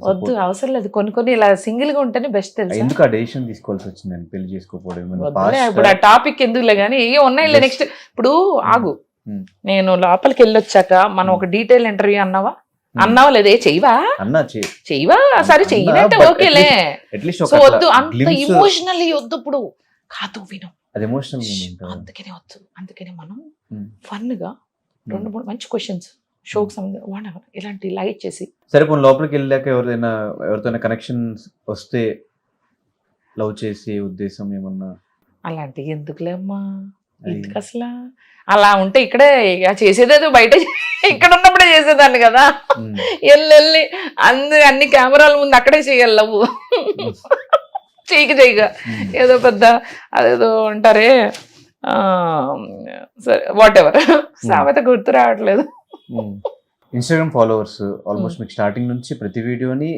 వద్దు, అవసరం లేదు. కొన్ని ఇలా సింగిల్ గా ఉంటేనే బెస్ట్ తెలుసు. ఎందుకు ఆ డెసిషన్ తీసుకోవాల్సి వచ్చిందండి పెళ్లి చేసుకోకపోవడం? ఇప్పుడు ఆ టాపిక్ ఎందుకులే కానీ ఏ ఉన్నాయిలే. నెక్స్ట్ ఇప్పుడు ఆగు, నేను లోపలికి వెళ్ళొచ్చాక మనం ఒక డీటెయిల్ ఇంటర్వ్యూ అన్నావా లేదా? చెయ్యవా చెయ్యవా? సరే చెయ్యనంటే ఓకేలే. సో వద్దు అంత ఇమోషనల్లీ వద్దు ఇప్పుడు. కాదు విను, అది ఎమోషనల్ మూమెంట్. అందుకనే వద్దు. అందుకనే మనం ఫన్ గా 2-3 మంచి క్వశ్చన్స్ షోకి సంబంధించి వాడెవర్ ఇలాంటి లైట్ చేసి. సరే కొన్ని లోపలికి వెళ్ళాక ఎవరితోనే కనెక్షన్స్ వస్తే లవ్ చేసే ఉద్దేశం ఏమన్నా? అలాంటివి ఎందుకులే అమ్మా, ఎందుకు అసలు? అలా ఉంటే ఇక్కడే చేసేదేదో బయట ఇక్కడ ఉన్నప్పుడే చేసేదాన్ని కదా. వెళ్ళి అన్ని కెమెరాల ముందు అక్కడే చేయాలి లవ్. చేయగా ఏదో పెద్ద అదేదో అంటారే, సరే వాట్ ఎవర్, సామెత గుర్తు రావట్లేదు. ఇన్స్టాగ్రామ్ ఫాలోవర్స్ ఆల్మోస్ట్ మీకు స్టార్టింగ్ నుంచి ప్రతి వీడియోని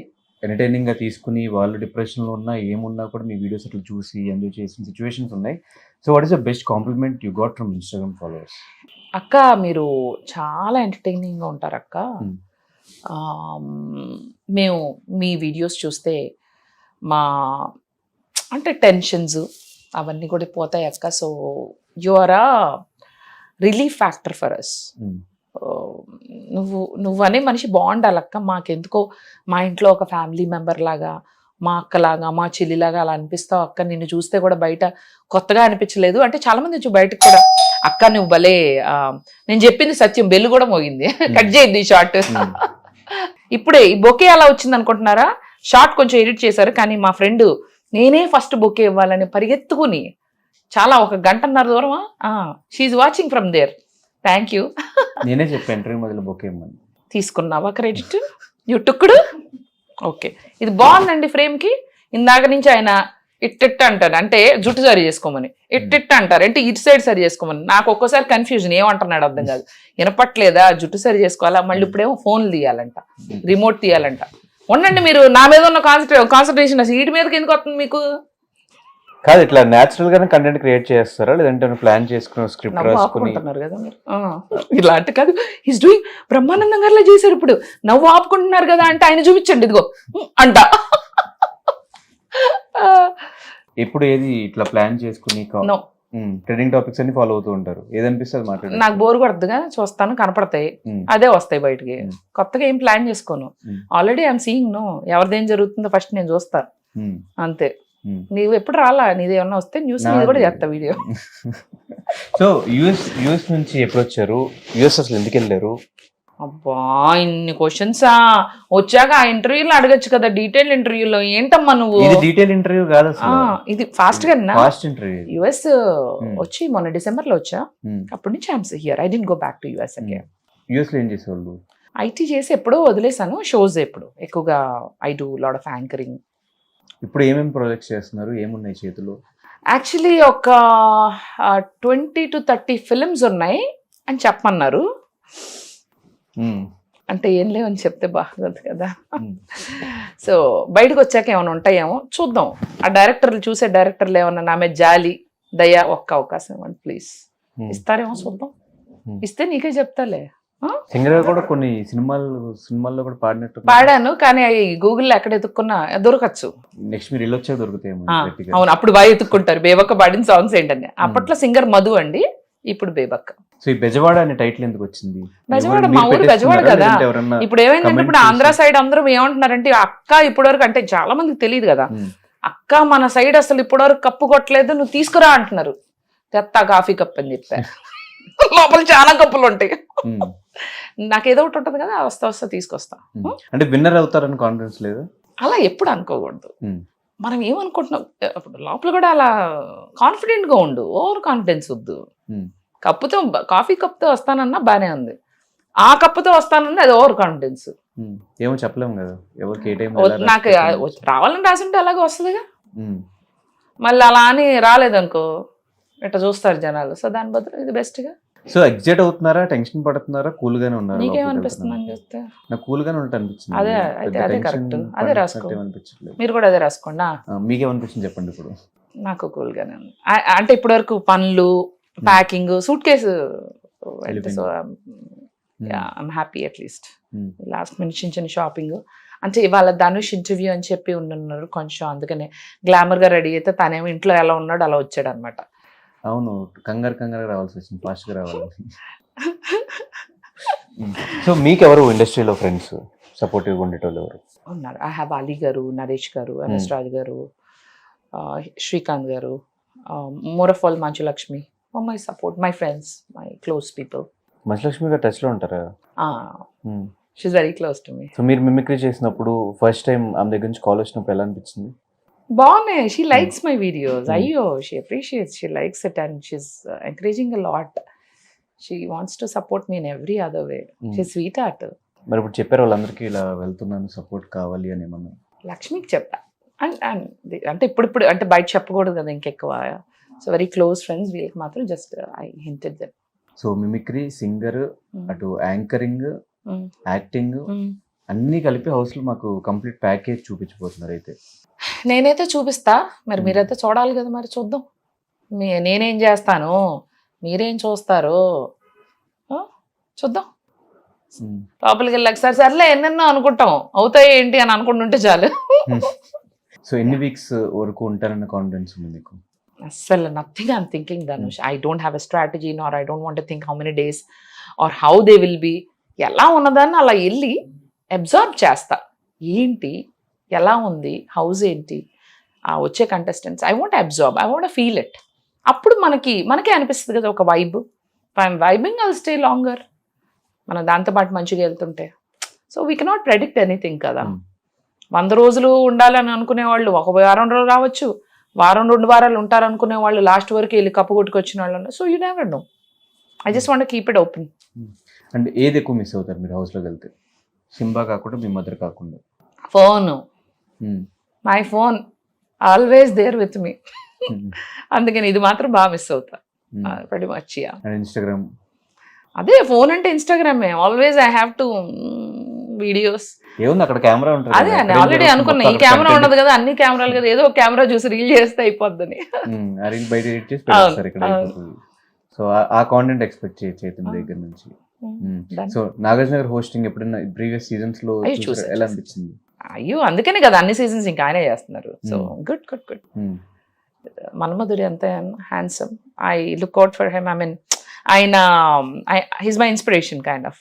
ఎంటర్టైనింగ్ గా తీసుకుని వాళ్ళు డిప్రెషన్ లో ఉన్నా ఏమున్నా కూడా మీ వీడియోస్ అట్లా చూసి ఎంజాయ్ చేసిన సిచ్యువేషన్స్ ఉన్నాయి. So what is the best compliment you got from Instagram followers? అక్క మీరు చాలా ఎంటర్టైనింగ్ గా ఉంటారు అక్క. మేము మీ వీడియోస్ చూస్తే మా అంటే టెన్షన్స్ అవన్నీ కూడా పోతాయి అక్క. సో యు ఆర్ ఆ రిలీఫ్ ఫ్యాక్టర్ ఫర్ అస్. నువ్వనే మనిషి బాగుండాలక్క. మాకెందుకో మా ఇంట్లో ఒక ఫ్యామిలీ మెంబర్ లాగా, మా అక్కలాగా, మా చెల్లిలాగా అలా అనిపిస్తావు అక్క. నిన్ను చూస్తే కూడా బయట కొత్తగా అనిపించలేదు. అంటే చాలా మంది బయటకు కూడా అక్క నువ్వు భలే, నేను చెప్పింది సత్యం, బెల్లు కూడా మోగింది. కట్ చేయండి షార్ట్. ఇప్పుడే ఈ బొకే అలా వచ్చింది అనుకుంటున్నారా? షార్ట్ కొంచెం ఎడిట్ చేశారు, కానీ మా ఫ్రెండ్ నేనే ఫస్ట్ బొకే ఇవ్వాలని పరిగెత్తుకుని చాలా 1 గంటన్నర దూరమా, she watching from there. Thank you. నేనే చెప్పాను ఇంటర్వ్యూ మొదలు బొకే ఇవ్వమని. తీసుకున్నావా క్రెడిట్? యుట్టుకుడు ఓకే. ఇది బాగుందండి ఫ్రేమ్కి. ఇందాక నుంచి ఆయన ఇట్టిట్ట అంటారు, అంటే జుట్టు సరి చేసుకోమని. ఇట్టిట్ట అంటారు అంటే ఇటు సైడ్ సరి చేసుకోమని. నాకు ఒక్కోసారి కన్ఫ్యూజన్, ఏమంటున్నాడు అర్థం కాదు. వినపట్లేదా? జుట్టు సరి చేసుకోవాలా, మళ్ళీ ఇప్పుడేమో ఫోన్లు తీయాలంట, రిమోట్ తీయాలంట. ఉండండి మీరు, నా మీద ఉన్న కాన్సన్ట్రేషన్ అసలు వీటి మీదకి ఎందుకు వస్తుంది మీకు? కాదు, ఇట్లా న్యాచురల్ గానే కంటెంట్ క్రియేట్ చేస్తారా, లేదంటే ప్లాన్ చేసుకుని స్క్రిప్ట్ రాసుకుంటున్నారు కదా మీరు? ఇలాంటి కాదు, ఈస్ డూయింగ్ బ్రహ్మానందం గారిలా చేశారు. ఇప్పుడు నవ్వు ఆపుకుంటున్నారు కదా అంటే ఆయన చూపించండి ఇదిగో అంట. ఇప్పుడు ఏది ఇట్లా ప్లాన్ చేసుకుని ట్రెండింగ్ టాపిక్స్ అన్ని ఫాలో అవుతూ ఉంటారు, ఏదనిపిస్తుంది మాట్లాడు. నాకు బోర్ కొడుతుందిగా, చూస్తాను, కనపడతాయి, అదే వస్తాయి బయటికి. కొత్తగా ఏం ప్లాన్ చేసుకోను. ఆల్రెడీ ఐఎమ్ సీయింగ్ నో, ఎవరిదేం జరుగుతుందో ఫస్ట్ నేను చూస్తా, అంతే. నీవు ఎప్పుడు రాలా, నీదేమన్నా వస్తే న్యూస్ మీద కూడా చేస్తా వీడియో. సో యుఎస్ నుంచి ఎప్పుడు వచ్చారు? యుఎస్ అసలు ఎందుకు వెళ్ళారు? అబ్బా ఇన్ని క్వశ్చన్సా, వచ్చాక ఆ ఇంటర్వ్యూలో అడగచ్చు కదా, డీటెయిల్ ఇంటర్వ్యూలో. ఏంటమ్మా నువ్వు? ఇది డీటెయిల్ ఇంటర్వ్యూ కాదు, ఇది ఫాస్ట్ గా ఫాస్ట్ ఇంటర్వ్యూ. యుఎస్ వచ్చి మొన్న డిసెంబర్ లో వచ్చా, అప్పటి నుంచి I'm here. I didn't go back to US again. US లో ఏం చేసేవాళ్ళు? ఐటీ చేసి ఎప్పుడో వదిలేసాను, షోస్ ఎప్పుడు ఎక్కువగా I do lot of anchoring. ఇప్పుడు ఏమేమి ప్రాజెక్ట్స్ చేస్తున్నారు, ఏమున్నాయి చేతిలో? యాక్చువల్లీ ఒక 20 to 30 ఫిల్మ్స్ ఉన్నాయి అని చెప్పమన్నారు. అంటే ఏం లేవని చెప్తే బాగోదు కదా. సో బయటకు వచ్చాక ఏమైనా ఉంటాయేమో చూద్దాం. ఆ డైరెక్టర్లు చూసే డైరెక్టర్లు ఏమన్నా నా మీద జాలి దయ ఒక్క అవకాశం ఇవ్వండి ప్లీజ్. ఇస్తారేమో చూద్దాం. ఇస్తే నీకే చెప్తాలే. సింగర్ కూడా కొన్ని సినిమాల్లో కూడా పాడాను, కానీ అవి గూగుల్లో ఎక్కడ ఎత్తుక్కున్నా దొరకచ్చు. నెక్స్ట్ మీరు ఇల్లు వచ్చాక దొరుకుతాయి. అవును, అప్పుడు బాగా ఎత్తుక్కుంటారు బేబక్క పాడిన సాంగ్స్ ఏంటని. అప్పట్లో సింగర్ మధు అండి, ఇప్పుడు బేబక్క. సో ఈ బెజవాడ అనే టైటిల్ ఎందుకు వచ్చింది? బెజవాడ మా ఊరు బెజవాడ కదా. ఇప్పుడు ఏమైందంటే ఇప్పుడు ఆంధ్ర సైడ్ అందరూ ఏమంటున్నారంటే అక్క ఇప్పటివరకు, అంటే చాలా మందికి తెలియదు కదా, అక్క మన సైడ్ అసలు ఇప్పటివరకు కప్పు కొట్టలేదు, నువ్వు తీసుకురా అంటున్నారు. తెత్తా కాఫీ కప్ అని చెప్పారు. లోపల చాలా కప్పులు ఉంటాయి. నాకు ఏదో ఒకటి ఉంటుంది కదా, వస్తా తీసుకొస్తా. అంటే విన్నర్ అవుతారని కాన్ఫిడెన్స్ లేదు? అలా ఎప్పుడు అనుకోకూడదు. మనం ఏమనుకుంటున్నాం లోపల కూడా అలా కాన్ఫిడెంట్ గా ఉండు, ఓవర్ కాన్ఫిడెన్స్ వద్దు. కప్పుతో కాఫీ కప్తో వస్తానన్నా బానే ఉంది, ఆ కప్పుతో వస్తానన్నా అది ఓవర్ కాన్ఫిడెన్స్. ఏమో చెప్పలేము కదా ఎవరికి ఏ టైం. నాకు రావాలని రాసింటే అలాగే వస్తుందిగా, మళ్ళీ అలా అని రాలేదనుకో ఇట్లా చూస్తారు జనాలు. సో దాని బదులు ఇది బెస్ట్ గా. సో ఎగ్జైట్ అవుతున్నారా, టెన్షన్ పడుతున్నారా, కూల్ గానే ఉన్నారా? నీకేమనిపిస్తుంది అని చూస్తే? నాకు కూల్ గానే ఉంటా అనిపించింది. అదే అయితే అదే కరెక్ట్, అదే రాసుకో. మీరు కూడా అదే రాసుకోండి. మీకేమనిపించింది చెప్పండి. ఇప్పుడు నాకు కూల్ గానే ఉంది. అంటే ఇప్పటి వరకు పనులు, packing, suit case I'm happy at least. Hmm. Last minute చిన్న షాపింగ్ అంటే ఇవాళ ధనుష్ ఇంటర్వ్యూ అని చెప్పి ఉన్నారు కొంచెం, అందుకనే గ్లామర్గా రెడీ అయితే తనేమో ఇంట్లో ఎలా ఉన్నాడు అలా వచ్చాడు అనమాట. అవును, కంగారు రావాల్సి వచ్చింది, ఫాస్ట్గా రావాలి. సో మీకు ఎవరు ఇండస్ట్రీలో ఫ్రెండ్స్ సపోర్టివ్గా ఉండేటోళ్ళు ఎవరు ఉన్నారు? ఐ హ్యావ్ అలీ గారు, నరేష్ గారు, MS Raju garu, Srikanth garu, more of all Manchu Lakshmi, my support, my friends, my close people. Manchu Lakshmi garu టచ్లో ఉంటారా? She's very close to me. So మీరు మిమిక్రీ చేసినప్పుడు ఫస్ట్ టైం ఆమె దగ్గర నుంచి కాల్ వచ్చినప్పుడు ఎలా అనిపించింది? బాగున్నాయి. She likes my videos. అయ్యో, she appreciates, she likes it and she's encouraging a lot. She wants to support me in every other way. She sweet heart. మరి ఇప్పుడు చెప్పారు వాళ్ళందరికీ ఇలా వెళ్తున్నాను సపోర్ట్ కావాలి అని ఏమన్నా? లక్ష్మికి చెప్పా. అంటే ఇప్పుడు అంటే బయట చెప్పకూడదు కదా ఇంకెక్కువ. సో వెరీ క్లోజ్ ఫ్రెండ్స్, వీళ్ళకి మాత్రం just I hinted them. So mimicry, singer, అటు యాంకరింగ్, యాక్టింగ్ అన్నీ కలిపి హౌస్లో మాకు కంప్లీట్ ప్యాకేజ్ చూపించబోతున్నారు. అయితే నేనైతే చూపిస్తా, మరి మీరైతే చూడాలి కదా, మరి చూద్దాం. నేనేం చేస్తాను, మీరేం చూస్తారు, చూద్దాం. లోపలికి వెళ్ళాక సర్లే ఎన్నెన్నో అనుకుంటాం, అవుతాయి ఏంటి అని అనుకుంటుంటే చాలు. సో ఎన్ని వీక్స్ వరకు ఉంటారన్న కాన్ఫిడెన్స్ ఉంది మీకు? అస్సలు nothing I'm thinking Dhanush. I don't have a strategy, nor I don't want to think how many days or how they will be. ఎలా ఉన్నదాన్ని అలా వెళ్ళి అబ్జర్వ్ చేస్తా. ఏంటి, ఎలా ఉంది, హౌస్ ఏంటి, వచ్చే contestants, I want observe, I want feel it. అప్పుడు మనకే అనిపిస్తుంది కదా ఒక vibe. I'm vibing, I'll stay longer. మనం దాంతోపాటు మంచిగా వెళ్తుంటే. So we cannot predict anything కదా. 100 రోజులు ఉండాలని అనుకునే వాళ్ళు ఒక వారం రోజులు రావచ్చు, వారం 2 వారాలు ఉంటారు అనుకునే వాళ్ళు లాస్ట్ వరకు వెళ్ళి కప్పు కొట్టుకొచ్చిన వాళ్ళు. So you never know. I just want keep it open. And ఏది ఎక్కువ మిస్ అవుతారు మీరు హౌస్లోకి వెళ్తే? సింబా కాకుండా, మీ మదర్ కాకుండా? Phone. My phone always there with me. అందుకని ఇది మాత్రం బాగా మిస్ అవుతా. Very much. ఇన్స్టాగ్రామ్. అదే ఫోన్ అంటే ఇన్స్టాగ్రామే. Always I have to videos. ఏముంది అక్కడ కెమెరా ఉంటుంది. అదే అని ఆల్రెడీ అనుకున్నా, ఈ కెమెరా ఉండదు కదా, అన్ని కెమెరాలు కదా, ఏదో ఒక కెమెరా చూసి రీల్ చేస్తే అయిపోద్దని. బయట ఎడిట్ చేసి పెట్టేస్తారు ఇక్కడ. సో ఆ కాంటెంట్ ఎక్స్పెక్ట్ చేయొచ్చు మీ దగ్గర నుంచి. సో నాగార్జున గారు హోస్టింగ్ ఎప్పుడైనా ప్రీవియస్ సీజన్స్ లో ఎలా అనిపించింది? అయ్యో, అందుకనే కదా అన్ని సీజన్స్ ఇంకా ఆయనే చేస్తున్నారు. So good good good. మన్మధుడి అంత handsome. I look out for him. I mean ఆయన he's my inspiration kind of.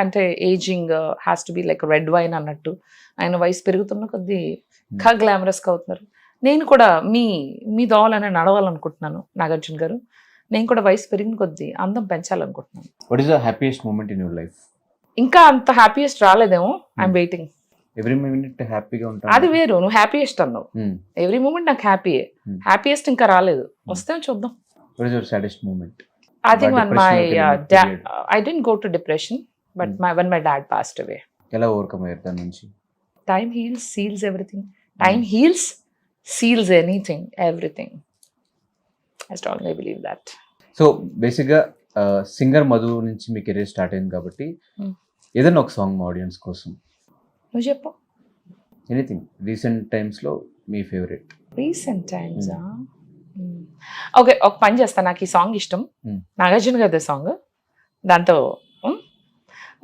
అంటే ageing has to be like red wine అన్నట్టు. ఆయన వయసు పెరుగుతున్న కొద్దీ ఇంకా గ్లామరస్గా అవుతున్నారు. నేను కూడా మీ దోవలనే నడవాలనుకుంటున్నాను నాగార్జున గారు. నేను కూడా వయసు పెరిగిన కొద్దీ అందం పెంచాలనుకుంటున్నాను. What is the happiest moment in your life? ఇంకా అంత హ్యాపీయెస్ట్ రాలేదేమో. I'm waiting. ఎవ్రీ మినిట్ హ్యాపీగా ఉంటాను. అది వేరు, నువ్వు హ్యాపీయెస్ట్ అన్నావు. ఎవ్రీ మూమెంట్ నాకు హ్యాపీయే. హ్యాపీయెస్ట్ ఇంకా రాలేదు, వస్తే చూద్దాం. What is your saddest moment? I think when my dad, I didn't go to depression, but when my dad passed away. ఎలా ఓవర్కమ్ అయ్యారు దాని నుంచి? Time heals, seals everything. Time heals, seals anything, everything. I strongly believe that. So బేసిక్గా singer Madhu నుంచి మీ career start అయింది కాబట్టి ఏదైనా ఒక సాంగ్ మా ఆడియన్స్ కోసం. నువ్వు చెప్పు. ఎనీథింగ్ రీసెంట్ టైమ్స్లో మీ ఫేవరెట్. రీసెంట్ టైమ్స్ ఓకే, ఒక పని చేస్తా. నాకు ఈ సాంగ్ ఇష్టం, నాగార్జున గారి సాంగ్. దాంతో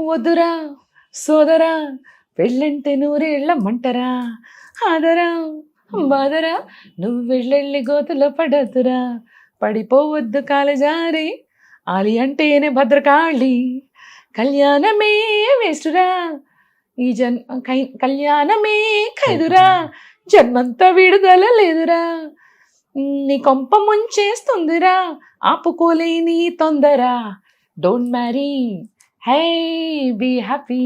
వద్దురా సోదరా పెళ్ళంటే నూరేళ్ళమ్మంటరా, ఆదరా బాదరా నువ్వు వెళ్ళెళ్ళి గోతులో పడద్దురా, పడిపోవద్దు కాలజారి ఆలి అంటేనే భద్రకాళి, కళ్యాణమే వేస్తురా ఈ కళ్యాణమే ఖైదురా, జన్మంతా విడుదల లేదురా, నీ కొంప ముంచేస్తుందిరా ఆపుకోలేని తొందర, don't marry hey be happy.